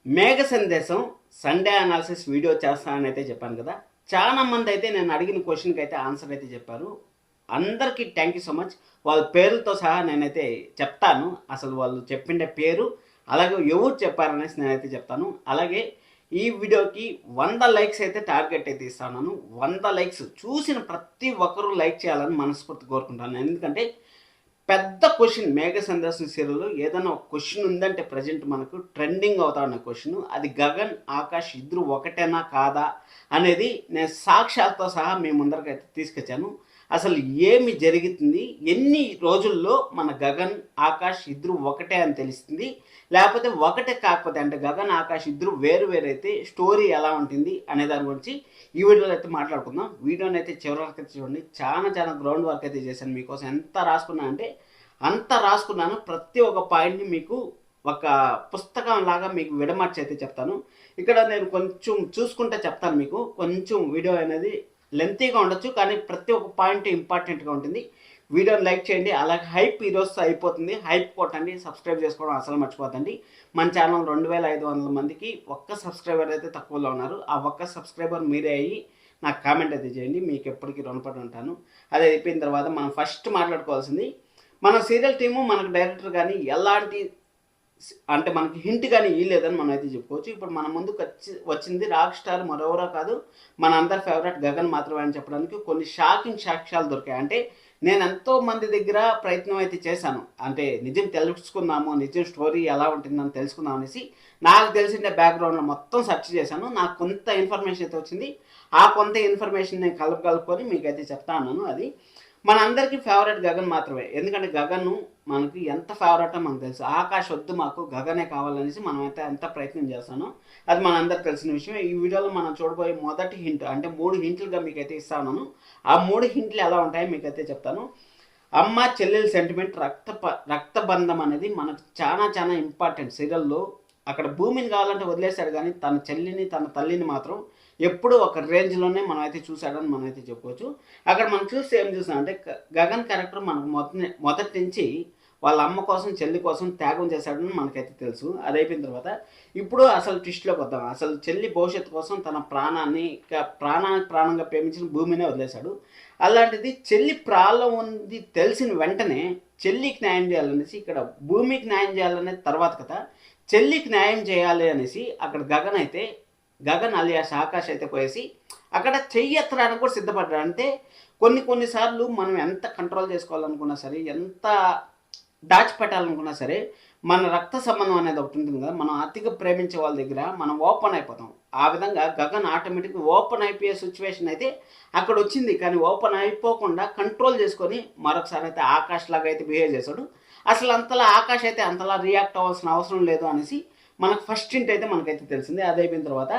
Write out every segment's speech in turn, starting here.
మేఘ సందేశం Sunday analysis video చేస్తానని అయితే చెప్పాను కదా. చాలా మంది అయితే నేను అడిగిన క్వశ్చన్కి అయితే ఆన్సర్ అయితే చెప్పారు. అందరికీ థ్యాంక్ యూ సో మచ్. వాళ్ళ పేర్లతో సహా నేనైతే చెప్తాను. అసలు వాళ్ళు చెప్పిండే పేరు అలాగే ఎవరు చెప్పారనేసి నేనైతే చెప్తాను. అలాగే ఈ వీడియోకి 100 లైక్స్ అయితే టార్గెట్ అయితే ఇస్తాను. 100 లైక్స్ చూసిన ప్రతి ఒక్కరూ లైక్ చేయాలని మనస్ఫూర్తి కోరుకుంటాను. ఎందుకంటే పెద్ద క్వశ్చన్ మేఘ సందర్శన సీరియల్లో ఏదైనా ఒక క్వశ్చన్ ఉందంటే ప్రజెంట్ మనకు ట్రెండింగ్ అవుతా ఉన్న క్వశ్చన్ అది గగన్ ఆకాష్ ఇద్దరు ఒకటేనా కాదా అనేది నేను సాక్ష్యాలతో సహా మీ ముందరకైతే తీసుకొచ్చాను. అసలు ఏమి జరుగుతుంది, ఎన్ని రోజుల్లో మన గగన్ ఆకాష్ ఇద్దరు ఒకటే అని తెలుస్తుంది, లేకపోతే ఒకటే కాకపోతే అంటే గగన్ ఆకాష్ ఇద్దరు వేరు వేరైతే స్టోరీ ఎలా ఉంటుంది అనే దాని గురించి ఈ వీడియోలో అయితే మాట్లాడుకుందాం. వీడియోని అయితే చివరి వరకు అయితే చూడండి. చాలా చాలా గ్రౌండ్ వర్క్ అయితే చేశాను మీకోసం. ఎంత రాసుకున్నా అంటే అంత రాసుకున్నాను. ప్రతి ఒక్క పాయింట్ని మీకు ఒక పుస్తకం లాగా మీకు విడమర్చి అయితే చెప్తాను. ఇక్కడ నేను కొంచెం చూసుకుంటే చెప్తాను మీకు. కొంచెం వీడియో అనేది లెంతీగా ఉండొచ్చు, కానీ ప్రతి ఒక్క పాయింట్ ఇంపార్టెంట్గా ఉంటుంది. వీడియోని లైక్ చేయండి. అలాగే హైప్ ఈరోజు అయిపోతుంది, హైప్ కొట్టండి. సబ్స్క్రైబ్ చేసుకోవడం అసలు మర్చిపోతండి. మన ఛానల్ 2500 మందికి ఒక్క సబ్స్క్రైబర్ అయితే తక్కువలో ఉన్నారు. ఆ ఒక్క సబ్స్క్రైబర్ మీరే అయ్యి నాకు కామెంట్ అయితే చేయండి. మీకు ఎప్పటికీ రుణపడి ఉంటాను. అది అయిపోయిన తర్వాత మనం ఫస్ట్ మాట్లాడుకోవాల్సింది మన సీరియల్ టీము, మనకు డైరెక్టర్ కానీ ఎలాంటి అంటే మనకి హింట్ కానీ ఇవ్వలేదని మనం అయితే చెప్పుకోవచ్చు. ఇప్పుడు మన ముందుకు వచ్చింది రాక్ స్టార్ మరెవరో కాదు, మన అందరి ఫేవరెట్ గగన్ మాత్రమే అని చెప్పడానికి కొన్ని షాకింగ్ సాక్ష్యాలు దొరికాయి. అంటే నేను ఎంతో మంది దగ్గర ప్రయత్నం అయితే చేశాను. అంటే నిజం తెలుసుకుందాము, నిజం స్టోరీ ఎలా ఉంటుందని తెలుసుకుందాం అనేసి నాకు తెలిసిన బ్యాక్గ్రౌండ్లో మొత్తం సెర్చ్ చేశాను. నాకు కొంత ఇన్ఫర్మేషన్ అయితే వచ్చింది. ఆ కొంత ఇన్ఫర్మేషన్ నేను కలుపుకొని మీకైతే చెప్తా ఉన్నాను. అది మన అందరికీ ఫేవరెట్ గగన్ మాత్రమే. ఎందుకంటే గగన్ మనకి ఎంత ఫేవరెటో మనకు తెలుసు. ఆకాష్ వద్దు, మాకు గగనే కావాలనేసి మనం అయితే ఎంత ప్రయత్నం చేస్తానో అది మనందరికి తెలిసిన విషయం. ఈ వీడియోలో మనం చూడబోయే మొదటి హింట్ అంటే 3 హింట్లుగా మీకైతే ఇస్తాను. ఆ 3 హింట్లు ఎలా ఉంటాయో మీకైతే చెప్తాను. అమ్మ చెల్లెల సెంటిమెంట్, రక్తబంధం అనేది మనకు చాలా చాలా ఇంపార్టెంట్ సీరియల్లో. అక్కడ భూమిని కావాలంటే వదిలేశాడు, కానీ తన చెల్లిని తన తల్లిని మాత్రం ఎప్పుడూ ఒక రేంజ్లోనే మనం అయితే చూశాడని మనం అయితే చెప్పుకోవచ్చు. అక్కడ మనం చూస్తే ఏం చూసాం అంటే గగన్ క్యారెక్టర్ మనకు మొదటి నుంచి వాళ్ళ అమ్మ కోసం చెల్లి కోసం త్యాగం చేశాడని మనకైతే తెలుసు. అది అయిపోయిన తర్వాత ఇప్పుడు అసలు ట్విస్ట్లోకి వద్దాం. అసలు చెల్లి భవిష్యత్తు కోసం తన ప్రాణానికి ప్రాణంగా ప్రేమించిన భూమినే వదిలేశాడు. అలాంటిది చెల్లి ప్రాణం ఉంది తెలిసిన వెంటనే చెల్లికి న్యాయం చేయాలనేసి ఇక్కడ భూమికి న్యాయం చేయాలనే తర్వాత కదా చెల్లికి న్యాయం చేయాలి అనేసి అక్కడ గగన్ అలియాస్ ఆకాష్ అయితే పోయేసి అక్కడ చెయ్యెత్తడానికి కూడా సిద్ధపడ్డాడు. అంటే కొన్నిసార్లు మనం ఎంత కంట్రోల్ చేసుకోవాలనుకున్నా సరే, ఎంత దాచిపెట్టాలనుకున్నా సరే, మన రక్త సంబంధం అనేది ఒకటి ఉంటుంది కదా, మనం అతిగా ప్రేమించే వాళ్ళ దగ్గర మనం ఓపెన్ అయిపోతాం. ఆ విధంగా గగన్ ఆటోమేటిక్గా ఓపెన్ అయిపోయే సిచ్యువేషన్ అయితే అక్కడ వచ్చింది. కానీ ఓపెన్ అయిపోకుండా కంట్రోల్ చేసుకొని మరొకసారి అయితే ఆకాష్ లాగా అయితే బిహేవ్ చేశాడు. అసలు అంతలా ఆకాష్ అయితే అంతలా రియాక్ట్ అవ్వాల్సిన అవసరం లేదు అనేసి మనకు ఫస్ట్ హింట్ అయితే మనకైతే తెలిసింది. అది అయిపోయిన తర్వాత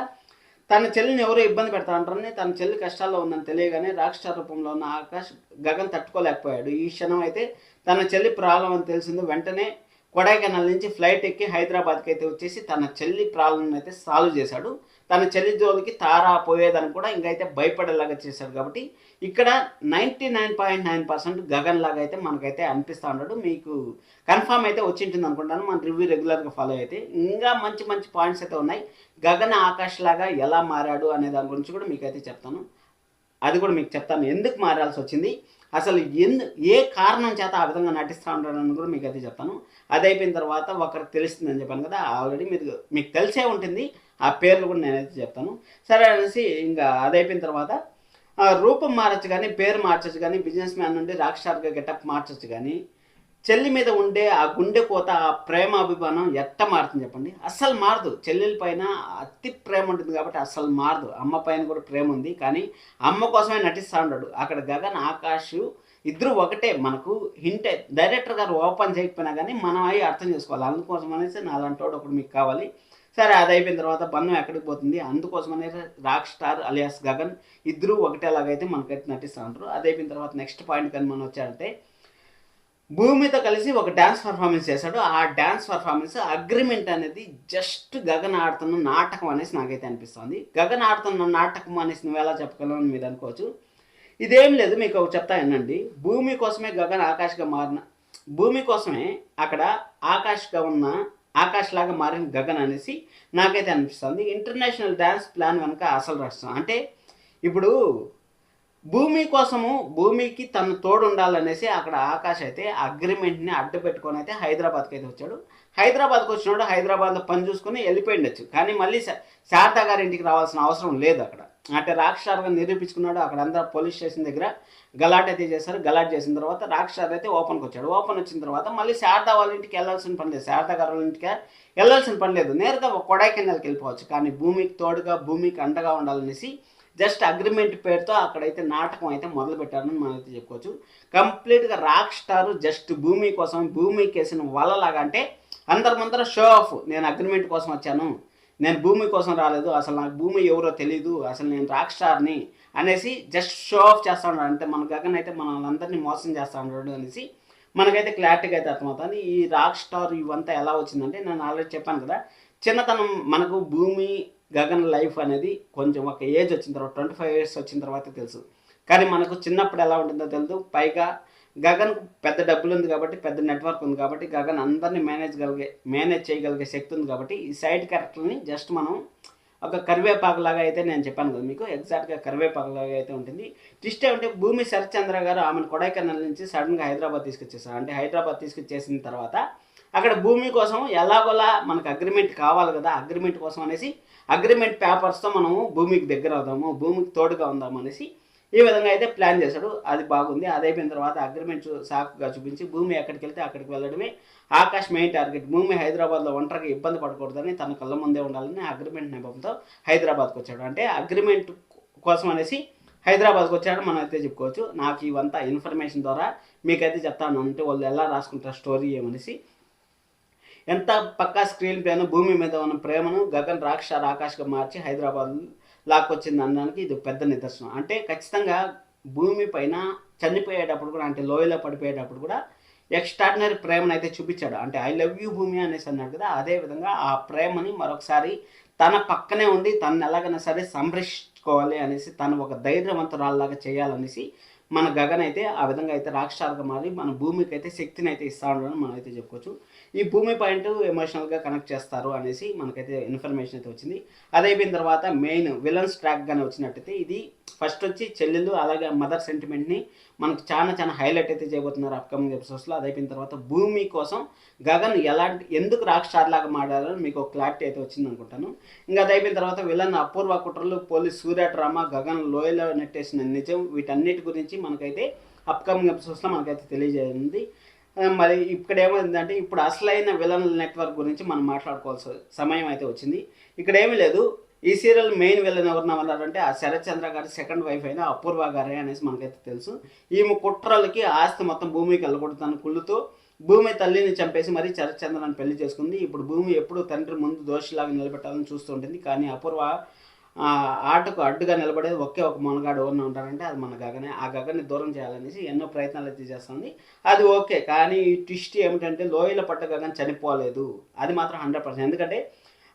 తన చెల్లిని ఎవరో ఇబ్బంది పెడతా అంటారని, తన చెల్లి కష్టాల్లో ఉందని తెలియగానే రాక్ స్టార్ రూపంలో ఉన్న ఆకాష్ గగన్ తట్టుకోలేకపోయాడు. ఈ క్షణం అయితే తన చెల్లి ప్రాబ్లం అని తెలిసింది. వెంటనే కొడైకెనాల్ నుంచి ఫ్లైట్ ఎక్కి హైదరాబాద్కి అయితే వచ్చేసి తన చెల్లి ప్రాబ్లం అయితే సాల్వ్ చేశాడు. తన చెల్లి జోలికి తారా పోయేదని కూడా ఇంకైతే భయపడేలాగా చేశాడు. కాబట్టి ఇక్కడ 99.9% గగన్ లాగా అయితే మనకైతే అనిపిస్తూ ఉన్నాడు. మీకు కన్ఫామ్ అయితే వచ్చింటుంది అనుకుంటాను. మన రివ్యూ రెగ్యులర్గా ఫాలో అయితే ఇంకా మంచి మంచి పాయింట్స్ అయితే ఉన్నాయి. గగన్ ఆకాష్ లాగా ఎలా మారాడు అనే దాని గురించి కూడా మీకైతే చెప్తాను. అది కూడా మీకు చెప్తాను, ఎందుకు మారాల్సి వచ్చింది, అసలు ఏ కారణం చేత ఆ విధంగా నటిస్తూ ఉంటాడని కూడా మీకు అయితే చెప్తాను. అది అయిపోయిన తర్వాత ఒకరికి తెలుస్తుందని చెప్పాను కదా, ఆల్రెడీ మీకు తెలిసే ఉంటుంది. ఆ పేర్లు కూడా నేనైతే చెప్తాను. సరే అనేసి ఇంకా అది అయిపోయిన తర్వాత రూపం మారచ్చు కానీ, పేరు మార్చచ్చు కానీ, బిజినెస్ మ్యాన్ నుండి రాక్ స్టార్గా గెటప్ మార్చచ్చు కానీ, చెల్లి మీద ఉండే ఆ గుండె కోత, ఆ ప్రేమ అభిమానం ఎట్ట మారుతుంది చెప్పండి? అస్సలు మారదు. చెల్లెల పైన అతి ప్రేమ ఉంటుంది కాబట్టి అస్సలు మారదు. అమ్మ పైన కూడా ప్రేమ ఉంది, కానీ అమ్మ కోసమే నటిస్తూ ఉంటాడు. అక్కడ గగన్ ఆకాష్ ఇద్దరు ఒకటే. మనకు హింట్ డైరెక్టర్ గారు ఓపెన్ చేయకపోయినా కానీ మనం అవి అర్థం చేసుకోవాలి. అందుకోసం అనేసి నా అలాంటి ఒకటి మీకు కావాలి. సరే, అది అయిపోయిన తర్వాత బంధం ఎక్కడికి పోతుంది, అందుకోసం అనేది రాక్ స్టార్ అలియాస్ గగన్ ఇద్దరు ఒకటేలాగైతే మనకైతే నటిస్తూ ఉంటారు. అది అయిపోయిన తర్వాత నెక్స్ట్ పాయింట్ కానీ మనం వచ్చారంటే భూమితో కలిసి ఒక డ్యాన్స్ పర్ఫార్మెన్స్ చేశాడు. ఆ డ్యాన్స్ పర్ఫార్మెన్స్ అగ్రిమెంట్ అనేది జస్ట్ గగన్ ఆడుతున్న నాటకం అనేసి నాకైతే అనిపిస్తుంది. గగన్ ఆడుతున్న నాటకం అనేసి నువ్వు ఎలా చెప్పగలవు అని మీరు అనుకోవచ్చు. ఇదేం లేదు, మీకు ఒక చెప్తా వినండి. భూమి కోసమే గగన్ ఆకాష్గా మారిన, భూమి కోసమే అక్కడ ఆకాష్గా ఉన్న ఆకాష్ లాగా మారిన గగన్ అనేసి నాకైతే అనిపిస్తుంది. ఇంటర్నేషనల్ డ్యాన్స్ ప్లాన్ కనుక అసలు రాష్ట్రం అంటే ఇప్పుడు భూమి కోసము భూమికి తను తోడు ఉండాలనేసి అక్కడ ఆకాష్ అయితే అగ్రిమెంట్ని అడ్డు పెట్టుకొని అయితే హైదరాబాద్కి అయితే వచ్చాడు. హైదరాబాద్కి వచ్చినాడు, హైదరాబాద్లో పని చూసుకుని వెళ్ళిపోయిండొచ్చు. కానీ మళ్ళీ శారదా గారి ఇంటికి రావాల్సిన అవసరం లేదు అక్కడ. అంటే రాక్షసార్గా నిరూపించుకున్నాడు. అక్కడ అందరూ పోలీస్ స్టేషన్ దగ్గర గలాట్ అయితే చేశారు. గలాట్ చేసిన తర్వాత రాక్షసార్ అయితే ఓపెన్కి వచ్చాడు. ఓపెన్ వచ్చిన తర్వాత మళ్ళీ శారదా వాళ్ళ ఇంటికి వెళ్ళాల్సిన పని లేదు, శారదా గారి వాళ్ళ ఇంటికి వెళ్ళాల్సిన పని లేదు, నేరుగా కొడైకెనాల్కి వెళ్ళిపోవచ్చు. కానీ భూమికి తోడుగా భూమికి అండగా ఉండాలనేసి జస్ట్ అగ్రిమెంట్ పేరుతో అక్కడైతే నాటకం అయితే మొదలు పెట్టారని మనం అయితే చెప్పుకోవచ్చు. కంప్లీట్గా రాక్ స్టార్ జస్ట్ భూమి కోసం భూమికి వేసిన వలలాగా, అంటే అందరి ముందర షో ఆఫ్, నేను అగ్రిమెంట్ కోసం వచ్చాను, నేను భూమి కోసం రాలేదు, అసలు నాకు భూమి ఎవరో తెలీదు, అసలు నేను రాక్ స్టార్ని అనేసి జస్ట్ షో ఆఫ్ చేస్తూ ఉన్నాడు. అంటే మన గగన్ అయితే మనల్ని మోసం చేస్తూ ఉన్నాడు అనేసి మనకైతే క్లారిటీగా అయితే అర్థమవుతుంది. ఈ రాక్ స్టార్ ఇవంతా ఎలా వచ్చిందంటే నేను ఆల్రెడీ చెప్పాను కదా, చిన్నతనం మనకు భూమి గగన్ లైఫ్ అనేది కొంచెం ఒక ఏజ్ వచ్చిన తర్వాత 25 years వచ్చిన తర్వాత తెలుసు. కానీ మనకు చిన్నప్పుడు ఎలా ఉంటుందో తెలుసు. పైగా గగన్ పెద్ద డబ్బులు ఉంది కాబట్టి, పెద్ద నెట్వర్క్ ఉంది కాబట్టి, గగన్ అందరినీ మేనేజ్ చేయగలిగే శక్తి ఉంది కాబట్టి ఈ సైడ్ క్యారెక్టర్ని జస్ట్ మనం ఒక కరివేపాకులాగా అయితే నేను చెప్పాను కదా మీకు, ఎగ్జాక్ట్గా కరివేపాకులాగా అయితే ఉంటుంది. ట్విస్ట్ ఏమంటే భూమి శరత్చంద్ర గారు ఆమెను కొడైకెనాల్ నుంచి సడన్గా హైదరాబాద్ తీసుకొచ్చేసారు. అంటే హైదరాబాద్ తీసుకొచ్చేసిన తర్వాత అక్కడ భూమి కోసం ఎలాగోలా మనకు అగ్రిమెంట్ కావాలి కదా, అగ్రిమెంట్ కోసం అనేసి అగ్రిమెంట్ పేపర్స్తో మనము భూమికి దగ్గర అవుదాము, భూమికి తోడుగా ఉందాము అనేసి ఈ విధంగా అయితే ప్లాన్ చేశాడు. అది బాగుంది. అది అయిపోయిన తర్వాత అగ్రిమెంట్ సాకుగా చూపించి భూమి ఎక్కడికి వెళ్తే అక్కడికి వెళ్ళడమే ఆకాష్ మెయిన్ టార్గెట్. భూమి హైదరాబాద్లో ఒంటరిగా ఇబ్బంది పడకూడదని, తన కళ్ళ ముందే ఉండాలని అగ్రిమెంట్ నెపంతో హైదరాబాద్కి వచ్చాడు. అంటే అగ్రిమెంట్ కోసం అనేసి హైదరాబాద్కి వచ్చాడు మనం అయితే చెప్పుకోవచ్చు. నాకు ఇవంతా ఇన్ఫర్మేషన్ ద్వారా మీకైతే చెప్తాను. అంటే వాళ్ళు ఎలా రాసుకుంటారు స్టోరీ ఏమనేసి. ఎంత పక్కా స్క్రీన్ ప్లేను, భూమి మీద ఉన్న ప్రేమను గగన్ రాక్షసార్ ఆకాష్గా మార్చి హైదరాబాద్ లాక్కొచ్చింది అనడానికి ఇది పెద్ద నిదర్శనం. అంటే ఖచ్చితంగా భూమి పైన చనిపోయేటప్పుడు కూడా, అంటే లోయలో పడిపోయేటప్పుడు కూడా ఎక్స్ట్రాడినరీ ప్రేమను అయితే చూపించాడు. అంటే ఐ లవ్ యూ భూమి అనేసి అన్నాడు కదా, అదేవిధంగా ఆ ప్రేమని మరొకసారి తన పక్కనే ఉండి తను ఎలాగైనా సరే సంరక్షించుకోవాలి అనేసి, తను ఒక ధైర్యవంతురాల్లాగా చేయాలనేసి మన గగన్ అయితే ఆ విధంగా అయితే రాక్షసాలుగా మారి మన భూమికి అయితే శక్తిని అయితే ఇస్తా ఉండని మనం అయితే చెప్పుకోవచ్చు. ఈ భూమి పాయింట్ ఎమోషనల్గా కనెక్ట్ చేస్తారు అనేసి మనకైతే ఇన్ఫర్మేషన్ అయితే వచ్చింది. అది అయిపోయిన తర్వాత మెయిన్ విలన్స్ ట్రాక్గానే వచ్చినట్టయితే ఇది ఫస్ట్ వచ్చి చెల్లెలు అలాగే మదర్ సెంటిమెంట్ని మనకు చాలా హైలైట్ అయితే చేయబోతున్నారు అప్కమింగ్ ఎపిసోడ్స్లో. అది అయిపోయిన తర్వాత భూమి కోసం గగన్ ఎందుకు రాక్ స్టార్ లాగా మాట్లాడాలని మీకు ఒక క్లారిటీ అయితే వచ్చింది అనుకుంటాను. ఇంకా అది అయిపోయిన తర్వాత విలన్ అపూర్వ కుట్రలు, పోలీస్ సూర్య డ్రామా, గగన్ లోయలో నెట్టేసిన నిజం, వీటన్నిటి గురించి మనకైతే అప్కమింగ్ ఎపిసోడ్స్లో మనకైతే తెలియజేయండి. మరి ఇక్కడ ఏమైందంటే ఇప్పుడు అసలైన విలన్ నెట్వర్క్ గురించి మనం మాట్లాడుకోవాల్సిన సమయం అయితే వచ్చింది. ఇక్కడ ఏమీ లేదు. ఈ సీరియల్ మెయిన్ విలన్ ఎవరున్నారంటే ఆ శరత్చంద్ర గారి సెకండ్ వైఫ్ అయిన అపూర్వ గారే అనేసి మనకైతే తెలుసు. ఈమె కుట్రలకి ఆస్తి మొత్తం భూమికి వెళ్ళకూడతాను కుళ్ళుతో భూమి తల్లిని చంపేసి మరీ శరత్చంద్రని పెళ్లి చేసుకుంది. ఇప్పుడు భూమి ఎప్పుడు తండ్రి ముందు దోషిలాగా నిలబెట్టాలని చూస్తుంటుంది. కానీ అపూర్వ ఆటకు అడ్డుగా నిలబడేది ఒకే ఒక మనగాడు ఎవరిని ఉంటారంటే అది మన గగనే. ఆ గగన్ని దూరం చేయాలనేసి ఎన్నో ప్రయత్నాలు అయితే చేస్తుంది. అది ఓకే. కానీ ఈ ట్విస్ట్ ఏమిటంటే లోయలో పట్ట గగన్ చనిపోలేదు, అది మాత్రం 100%. ఎందుకంటే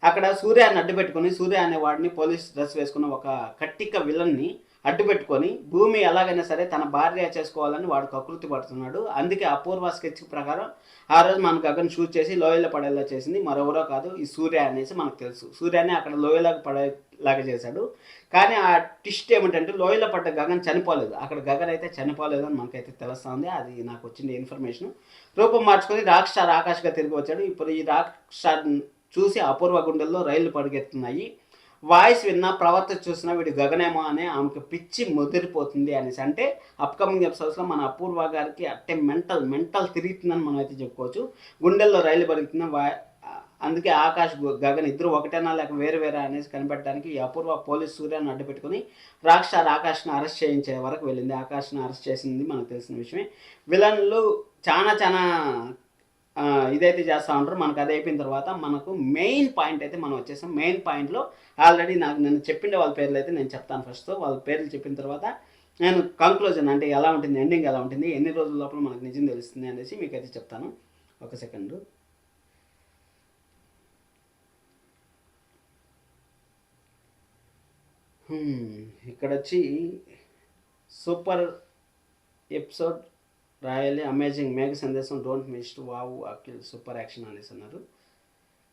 అక్కడ సూర్యాన్ని అడ్డు పెట్టుకుని, సూర్య అనేవాడిని పోలీస్ డ్రెస్ వేసుకున్న ఒక కట్టిక విలన్ని అడ్డు పెట్టుకొని భూమి ఎలాగైనా సరే తన భార్య చేసుకోవాలని వాడు కకృతి పడుతున్నాడు. అందుకే అపూర్వ స్కెచ్ ప్రకారం ఆ రోజు మన గగన్ షూట్ చేసి లోయలో పడేలా చేసింది మరెవరో కాదు, ఈ సూర్య అనేసి మనకు తెలుసు. సూర్యాన్ని అక్కడ లోయలోకి పడేలాగా చేశాడు. కానీ ఆ ట్విస్ట్ ఏమిటంటే లోయలో పడ్డ గగన్ చనిపోలేదు, అక్కడ గగన్ అయితే చనిపోలేదు అని మనకైతే తెలుస్తుంది. అది నాకు వచ్చిన ఇన్ఫర్మేషన్. రూపం మార్చుకొని రాక్ స్టార్ ఆకాష్గా తిరిగి వచ్చాడు. ఇప్పుడు ఈ రాక్ స్టార్ చూసి అపూర్వ గుండెల్లో రైళ్లు పడిగెత్తున్నాయి. వాయిస్ విన్నా, ప్రవర్తన చూసినా వీడు గగనేమో అని ఆమెకు పిచ్చి ముదిరిపోతుంది అనేసి. అంటే అప్కమింగ్ ఎపిసోడ్స్లో మన అపూర్వ గారికి అట్టే మెంటల్ తిరుగుతుందని మనం అయితే చెప్పుకోవచ్చు. గుండెల్లో రైలు పడుతున్న అందుకే ఆకాష్ గగన్ ఇద్దరు ఒకటేనా లేక వేరే అనేసి కనిపెట్టడానికి ఈ అపూర్వ పోలీస్ సూర్యాన్ని అడ్డు పెట్టుకుని రాక్ స్టార్ ఆకాష్ని అరెస్ట్ చేయించే వరకు వెళ్ళింది. ఆకాష్ని అరెస్ట్ చేసింది మనకు తెలిసిన విషయమే. విలన్లు చాలా ఇదైతే చేస్తూ ఉంటారు. మనకు అది అయిపోయిన తర్వాత మనకు మెయిన్ పాయింట్ అయితే మనం వచ్చేసాం. మెయిన్ పాయింట్లో ఆల్రెడీ నేను చెప్పిండే వాళ్ళ పేర్లు అయితే నేను చెప్తాను. ఫస్ట్ వాళ్ళ పేర్లు చెప్పిన తర్వాత నేను కంక్లూజన్ అంటే ఎలా ఉంటుంది, ఎండింగ్ ఎలా ఉంటుంది, ఎన్ని రోజుల లోపల మనకు నిజం తెలుస్తుంది అనేసి మీకైతే చెప్తాను. ఒక సెకండ్. ఇక్కడ వచ్చి సూపర్ ఎపిసోడ్ రాయాలి, అమేజింగ్, మేఘ సందేశం, don't miss, wow, Akhil super action అనేసి అన్నారు.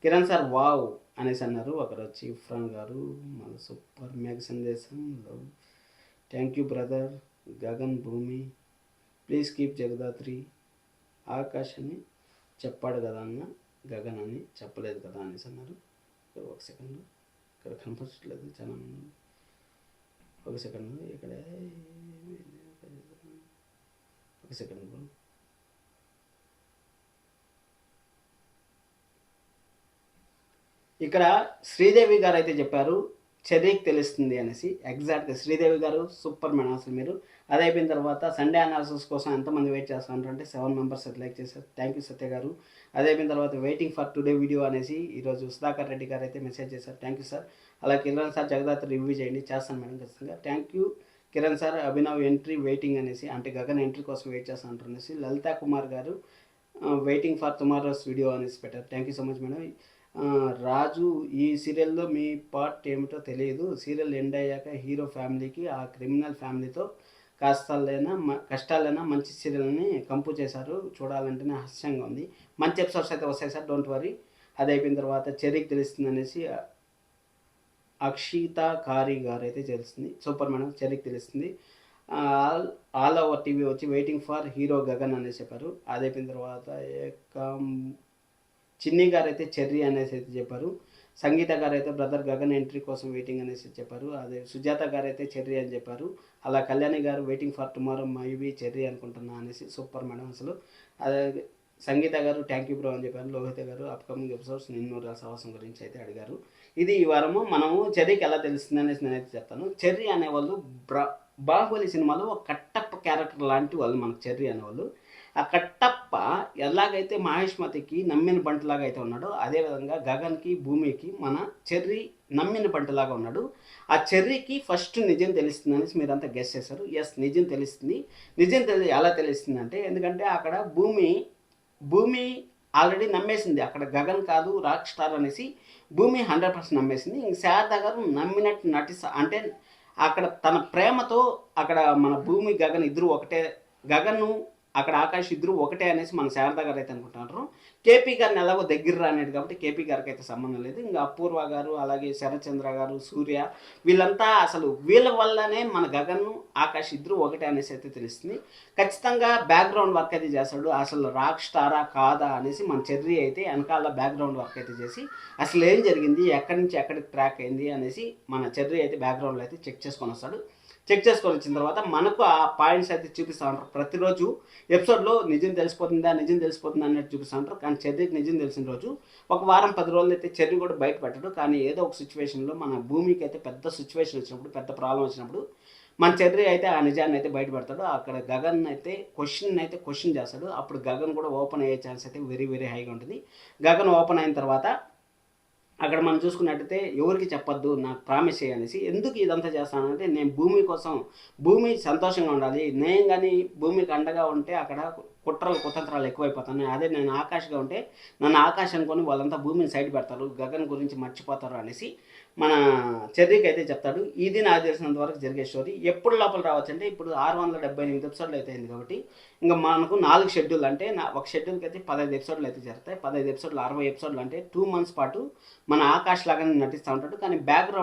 కిరణ్ సార్ వావ్ అనేసి అన్నారు. ఒకరు వచ్చి ఇఫ్రాన్ గారు మన సూపర్ మేఘ సందేశం love, thank you brother. Gagan భూమి ప్లీజ్ కీప్ జగదాత్రి. ఆకాష్ అని చెప్పాడు కదా అన్న, గగన్ అని చెప్పలేదు కదా అనేసి అన్నారు. ఒక సెకండ్, ఇక్కడ కనిపించట్లేదు చాలా మంది. ఒక సెకండ్, ఇక్కడ ఒక సెకండ్ బ్రో. ఇక్కడ శ్రీదేవి గారు అయితే చెప్పారు చెర్రీకి తెలుస్తుంది అనేసి. ఎగ్జాక్ట్గా శ్రీదేవి గారు సూపర్ మ్యాన్ అసలు మీరు. అది అయిపోయిన తర్వాత సండే అనాలిసిస్ కోసం ఎంతమంది వెయిట్ చేస్తున్నారు అంటే 7 మెంబర్స్ లైక్ చేశారు. థ్యాంక్ యూ సత్య గారు. అది అయిపోయిన తర్వాత వెయిటింగ్ ఫర్ టుడే వీడియో అనేసి ఈరోజు సుధాకర్ రెడ్డి గారు అయితే మెసేజ్ చేశారు. Thank you sir. అలాగే కిరణ్ సార్ జగదాత్రి రివ్యూ చేయండి, చేస్తాను మేడం ఖచ్చితంగా. Thank you Kiran sir. Abhinav entry waiting అనేసి, అంటే గగన్ ఎంట్రీ కోసం వెయిట్ చేస్తాను అనేసి. లలితా కుమార్ గారు వెయిటింగ్ ఫర్ టుమారోస్ వీడియో అనేసి పెట్టారు. Thank you so much madam. Raju ఈ సీరియల్లో మీ పార్ట్ ఏమిటో తెలియదు, సీరియల్ ఎండ్ అయ్యాక హీరో ఫ్యామిలీకి ఆ క్రిమినల్ ఫ్యామిలీతో కష్టాలైనా మంచి సీరియల్ని కంపోజ్ చేశారు, చూడాలంటేనే హాస్యంగా ఉంది. మంచి ఎపిసోడ్స్ అయితే వస్తాయి సార్, డోంట్ వరీ. అది అయిపోయిన తర్వాత చెర్రీకి తెలుస్తుంది అనేసి అక్షిత కారి గారు అయితే తెలుస్తుంది. సూపర్ మేడం, చెర్రీకి తెలుస్తుంది. ఆల్ ఓవర్ టీవీ వచ్చి వెయిటింగ్ ఫర్ హీరో గగన్ అనేసి చెప్పారు. అది అయిపోయిన తర్వాత చిన్ని గారు అయితే చెర్రీ అనేసి అయితే చెప్పారు. సంగీత గారు అయితే బ్రదర్ గగన్ ఎంట్రీ కోసం వెయిటింగ్ అనేసి చెప్పారు. అదే సుజాత గారు అయితే చెర్రీ అని చెప్పారు. అలా కళ్యాణి గారు waiting for tomorrow maybe cherry అనుకుంటున్నా అనేసి. సూపర్ మేడం అసలు. అదే సంగీత గారు థ్యాంక్ యూ బ్రో అని చెప్పారు. లోహిత గారు అప్కమింగ్ ఎపిసోడ్స్ నిన్ను రసవాసం గురించి అయితే అడిగారు. ఇది ఈ వారము మనము చెర్రీకి ఎలా తెలుస్తుంది అనేసి నేనైతే చెప్తాను. చెర్రీ అనేవాళ్ళు బాహుబలి సినిమాలో ఒక కట్టప్ప క్యారెక్టర్ లాంటి వాళ్ళు మనకు చెర్రీ అనేవాళ్ళు. ఆ కట్టప్ప ఎలాగైతే మహేష్మతికి నమ్మిన బంటులాగా అయితే ఉన్నాడో, అదేవిధంగా గగన్కి భూమికి మన చెర్రీ నమ్మిన బంటులాగా ఉన్నాడు. ఆ చెర్రీకి ఫస్ట్ నిజం తెలుస్తుంది అనేసి మీరంతా గెస్ చేశారు. ఎస్, నిజం తెలుస్తుంది. నిజం ఎలా తెలుస్తుంది అంటే, ఎందుకంటే అక్కడ భూమి ఆల్రెడీ నమ్మేసింది, అక్కడ గగన్ కాదు రాక్ స్టార్ అనేసి భూమి 100% నమ్మేసింది. ఇంక శారద గారు నమ్మినట్టు అంటే అక్కడ తన ప్రేమతో అక్కడ మన భూమి గగన్ ఇద్దరు ఒకటే, గగన్ను అక్కడ ఆకాష్ ఇద్దరు ఒకటే అనేసి మన శారద గారు అయితే అనుకుంటున్నారు. కేపీ గారిని ఎలాగో దగ్గర రానేది కాబట్టి కేపీ గారికి అయితే సంబంధం లేదు. ఇంకా అపూర్వ గారు, అలాగే శరత్చంద్ర గారు, సూర్య, వీళ్ళంతా అసలు వీళ్ళ వల్లనే మన గగన్ ఆకాష్ ఇద్దరు ఒకటే అనేసి అయితే తెలుస్తుంది. ఖచ్చితంగా బ్యాక్గ్రౌండ్ వర్క్ అయితే చేస్తాడు. అసలు రాక్ స్టారా కాదా అనేసి మన చెర్రీ అయితే వెనకాల బ్యాక్గ్రౌండ్ వర్క్ అయితే చేసి అసలు ఏం జరిగింది, ఎక్కడి నుంచి ఎక్కడికి ట్రాక్ అయింది అనేసి మన చెర్రీ అయితే బ్యాక్గ్రౌండ్లో అయితే చెక్ చేసుకొని వస్తాడు. చెక్ చేసుకొని వచ్చిన తర్వాత మనకు ఆ పాయింట్స్ అయితే చూపిస్తూ ఉంటారు. ప్రతిరోజు ఎపిసోడ్లో నిజం తెలిసిపోతుందా అన్నట్టు చూపిస్తూ ఉంటారు. కానీ చెర్రీకి నిజం తెలిసిన రోజు ఒక వారం 10 రోజులు అయితే చెర్రీ కూడా బయటపెట్టడు. కానీ ఏదో ఒక సిచ్యువేషన్లో మన భూమికి అయితే పెద్ద సిచ్యువేషన్ వచ్చినప్పుడు, పెద్ద ప్రాబ్లం వచ్చినప్పుడు మన చెర్రీ అయితే ఆ నిజాన్ని అయితే బయటపెడతాడు. అక్కడ గగన్ అయితే క్వశ్చన్ చేస్తాడు. అప్పుడు గగన్ కూడా ఓపెన్ అయ్యే ఛాన్స్ అయితే వెరీ వెరీ హైగా ఉంటుంది. గగన్ ఓపెన్ అయిన తర్వాత అక్కడ మనం చూసుకున్నట్టయితే ఎవరికి చెప్పొద్దు, నాకు ప్రామిస్ చేయనేసి. ఎందుకు ఇదంతా చేస్తానంటే, నేను భూమి కోసం, భూమి సంతోషంగా ఉండాలి, నేను కానీ భూమికి అండగా ఉంటే అక్కడ కుతంత్రాలు ఎక్కువైపోతాను. అదే నేను ఆకాష్గా ఉంటే నన్ను ఆకాశ్ అనుకొని వాళ్ళంతా భూమిని సైడ్ పెడతారు, గగన్ గురించి మర్చిపోతారు అనేసి మన చెర్రీకి అయితే చెప్తాడు. ఇది నాకు తెలిసినంత వరకు జరిగే స్టోరీ. ఎప్పుడు లోపల రావచ్చు అంటే, ఇప్పుడు 678 ఎపిసోడ్లు అయితే అయింది కాబట్టి ఇంకా మనకు 4 షెడ్యూల్, అంటే ఒక షెడ్యూల్కి అయితే 15 ఎపిసోడ్లు అయితే జరుగుతాయి. 15 ఎపిసోడ్లు 60 ఎపిసోడ్లు అంటే 2 months పాటు మన ఆకాష్ లాగానే నటిస్తూ ఉంటాడు. కానీ బ్యాక్గ్రౌండ్